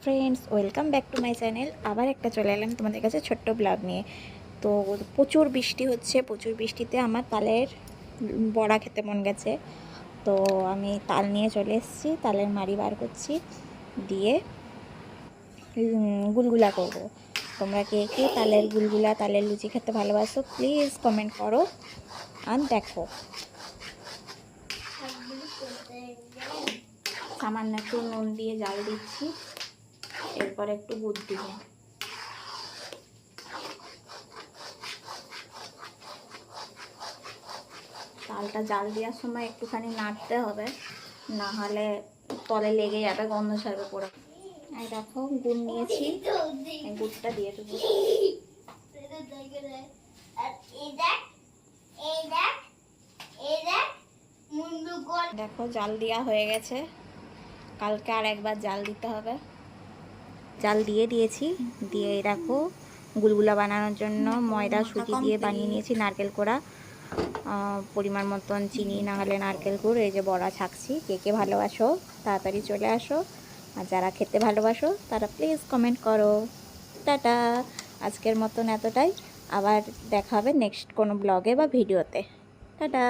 Friends, welcome back to my channel. আবার একটা চলে এলাম তোমাদের কাছে ছোট্ট ব্লগ নিয়ে। তো প্রচুর বৃষ্টি হচ্ছে, প্রচুর বৃষ্টিতে আমার তালের বড়া খেতে মন গেছে। তো আমি তাল নিয়ে চলে এসেছি, তালের মাড়ি বার করছি, দিয়ে গুলগুলা করব। তোমরা কে কে তালের গুলগুলা, তালের লুচি খেতে ভালোবাসো প্লিজ কমেন্ট করো আর দেখো। সামান্য একটু নুন দিয়ে জাল দিচ্ছি, এরপর একটু গুড় দিব। তালটা জাল দেওয়ার সময় একটুখানি নাড়তে হবে, না হলে তলে লেগে যাবে, গন্ধ ছাড়বে পুরো। এই দেখো গুড় নিয়েছি, এই গুড়টা দিয়ে দেবো। দেখো জাল দেওয়া হয়ে গেছে, কালকে আর একবার জাল দিতে হবে। জাল দিয়ে দিয়েছি, দিয়ে দেখো গুলগুলা বানানোর জন্য ময়দা সুজি দিয়ে বানিয়ে নিয়েছি, নারকেল কোড়া, পরিমাণ মতন চিনি, না হলে নারকেল গুড়। এই যে বড়া ছাকছি, কে কে ভালোবাসো তাড়াতাড়ি চলে আসো, আর যারা খেতে ভালোবাসো তারা প্লিজ কমেন্ট করো। টাটা, আজকের মতন এতটাই। আবার দেখা হবে নেক্সট কোনো ব্লগে বা ভিডিওতে। টাটা।